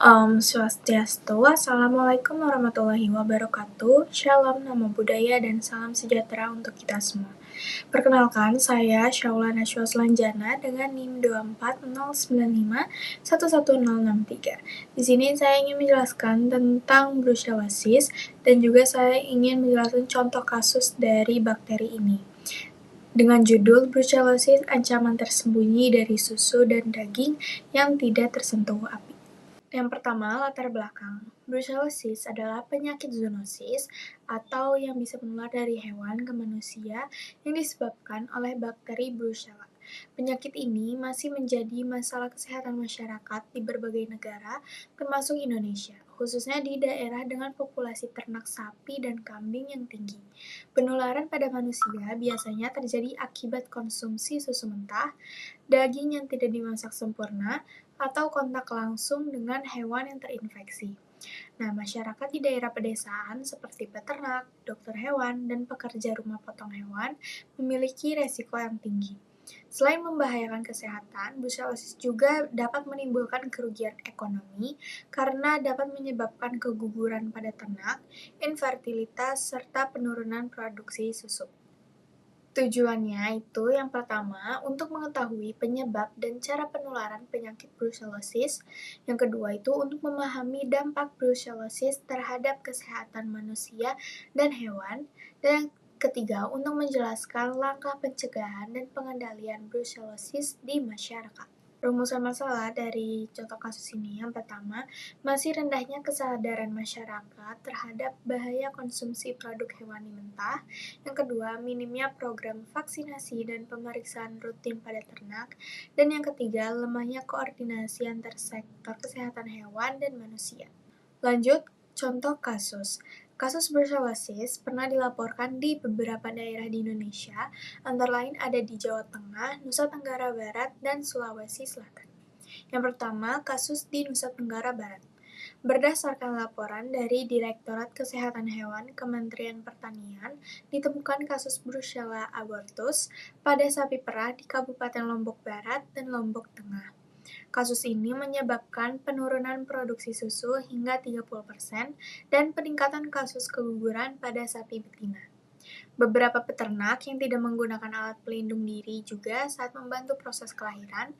Swastiastu, Assalamualaikum warahmatullahi wabarakatuh, Shalom, Namo Buddhaya, dan salam sejahtera untuk kita semua. Perkenalkan, saya Syaula Nashwa Selanjana dengan NIM 24095111063. Di sini saya ingin menjelaskan tentang brucellosis dan juga saya ingin menjelaskan contoh kasus dari bakteri ini. Dengan judul Brucellosis, ancaman tersembunyi dari susu dan daging yang tidak tersentuh api. Yang pertama, latar belakang. Brucellosis adalah penyakit zoonosis atau yang bisa menular dari hewan ke manusia yang disebabkan oleh bakteri Brucella. Penyakit ini masih menjadi masalah kesehatan masyarakat di berbagai negara, termasuk Indonesia, khususnya di daerah dengan populasi ternak sapi dan kambing yang tinggi. Penularan pada manusia biasanya terjadi akibat konsumsi susu mentah, daging yang tidak dimasak sempurna, atau kontak langsung dengan hewan yang terinfeksi. Nah, masyarakat di daerah pedesaan seperti peternak, dokter hewan, dan pekerja rumah potong hewan memiliki resiko yang tinggi. Selain membahayakan kesehatan, brucellosis juga dapat menimbulkan kerugian ekonomi karena dapat menyebabkan keguguran pada ternak, infertilitas, serta penurunan produksi susu. Tujuannya itu yang pertama untuk mengetahui penyebab dan cara penularan penyakit brucellosis. Yang kedua itu untuk memahami dampak brucellosis terhadap kesehatan manusia dan hewan. Dan yang ketiga untuk menjelaskan langkah pencegahan dan pengendalian brucellosis di masyarakat. Rumusan masalah dari contoh kasus ini yang pertama, masih rendahnya kesadaran masyarakat terhadap bahaya konsumsi produk hewani mentah. Yang kedua, minimnya program vaksinasi dan pemeriksaan rutin pada ternak. Dan yang ketiga, lemahnya koordinasi antar sektor kesehatan hewan dan manusia. Lanjut, contoh kasus. Kasus brucellosis pernah dilaporkan di beberapa daerah di Indonesia, antara lain ada di Jawa Tengah, Nusa Tenggara Barat, dan Sulawesi Selatan. Yang pertama, kasus di Nusa Tenggara Barat. Berdasarkan laporan dari Direktorat Kesehatan Hewan Kementerian Pertanian, ditemukan kasus Brucella abortus pada sapi perah di Kabupaten Lombok Barat dan Lombok Tengah. Kasus ini menyebabkan penurunan produksi susu hingga 30% dan peningkatan kasus keguguran pada sapi betina. Beberapa peternak yang tidak menggunakan alat pelindung diri juga saat membantu proses kelahiran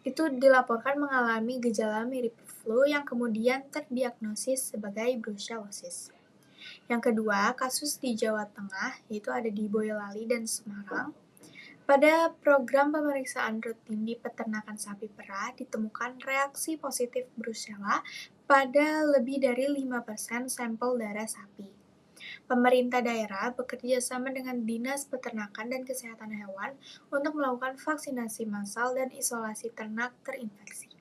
itu dilaporkan mengalami gejala mirip flu yang kemudian terdiagnosis sebagai brucellosis. Yang kedua, kasus di Jawa Tengah, yaitu ada di Boyolali dan Semarang. Pada program pemeriksaan rutin di peternakan sapi perah, ditemukan reaksi positif Brucella pada lebih dari 5% sampel darah sapi. Pemerintah daerah bekerja sama dengan Dinas Peternakan dan Kesehatan Hewan untuk melakukan vaksinasi massal dan isolasi ternak terinfeksi.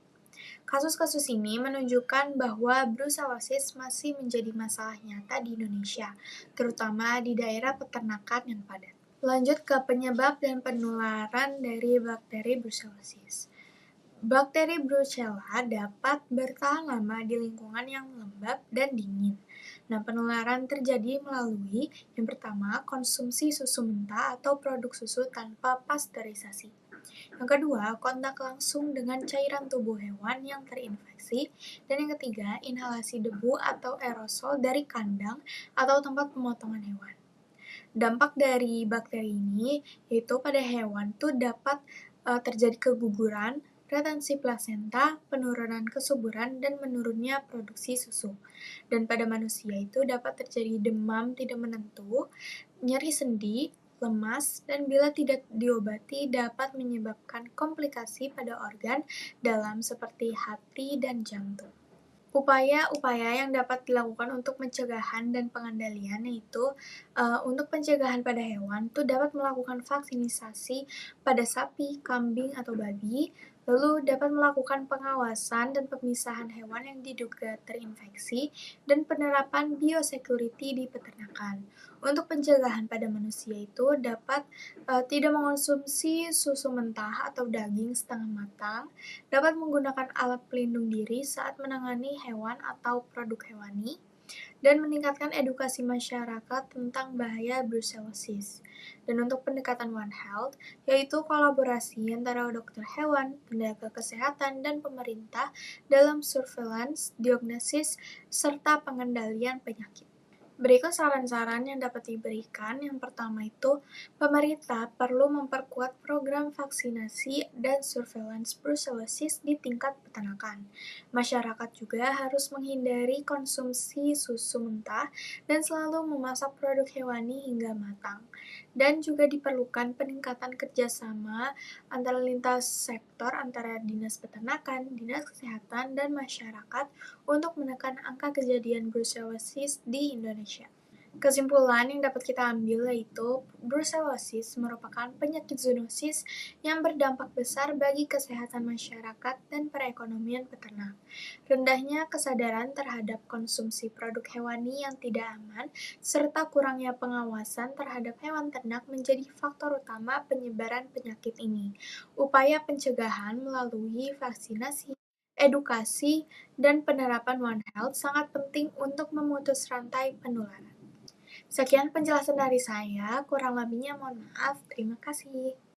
Kasus-kasus ini menunjukkan bahwa brucellosis masih menjadi masalah nyata di Indonesia, terutama di daerah peternakan yang padat. Lanjut ke penyebab dan penularan dari bakteri brucellosis. Bakteri Brucella dapat bertahan lama di lingkungan yang lembab dan dingin. Nah, penularan terjadi melalui yang pertama, konsumsi susu mentah atau produk susu tanpa pasteurisasi. Yang kedua, kontak langsung dengan cairan tubuh hewan yang terinfeksi. Dan yang ketiga, inhalasi debu atau aerosol dari kandang atau tempat pemotongan hewan. Dampak dari bakteri ini yaitu pada hewan tuh dapat terjadi keguguran, retensi plasenta, penurunan kesuburan, dan menurunnya produksi susu. Dan pada manusia itu dapat terjadi demam tidak menentu, nyeri sendi, lemas, dan bila tidak diobati dapat menyebabkan komplikasi pada organ dalam seperti hati dan jantung. Upaya-upaya yang dapat dilakukan untuk pencegahan dan pengendalian yaitu untuk pencegahan pada hewan itu dapat melakukan vaksinisasi pada sapi, kambing, atau babi, lalu dapat melakukan pengawasan dan pemisahan hewan yang diduga terinfeksi, dan penerapan biosecurity di peternakan. Untuk pencegahan pada manusia itu dapat tidak mengonsumsi susu mentah atau daging setengah matang, dapat menggunakan alat pelindung diri saat menangani hewan atau produk hewani, dan meningkatkan edukasi masyarakat tentang bahaya brucellosis. Dan untuk pendekatan One Health, yaitu kolaborasi antara dokter hewan, tenaga kesehatan, dan pemerintah dalam surveillance, diagnosis, serta pengendalian penyakit. Berikut saran-saran yang dapat diberikan. Yang pertama itu, pemerintah perlu memperkuat program vaksinasi dan surveillance brucellosis di tingkat peternakan. Masyarakat juga harus menghindari konsumsi susu mentah dan selalu memasak produk hewani hingga matang. Dan juga diperlukan peningkatan kerjasama antara lintas sektor antara dinas peternakan, dinas kesehatan, dan masyarakat untuk menekan angka kejadian brucellosis di Indonesia. Kesimpulan yang dapat kita ambil yaitu brucellosis merupakan penyakit zoonosis yang berdampak besar bagi kesehatan masyarakat dan perekonomian peternak. Rendahnya kesadaran terhadap konsumsi produk hewani yang tidak aman, serta kurangnya pengawasan terhadap hewan ternak menjadi faktor utama penyebaran penyakit ini. Upaya pencegahan melalui vaksinasi, edukasi, dan penerapan One Health sangat penting untuk memutus rantai penularan. Sekian penjelasan dari saya, kurang lebihnya mohon maaf. Terima kasih.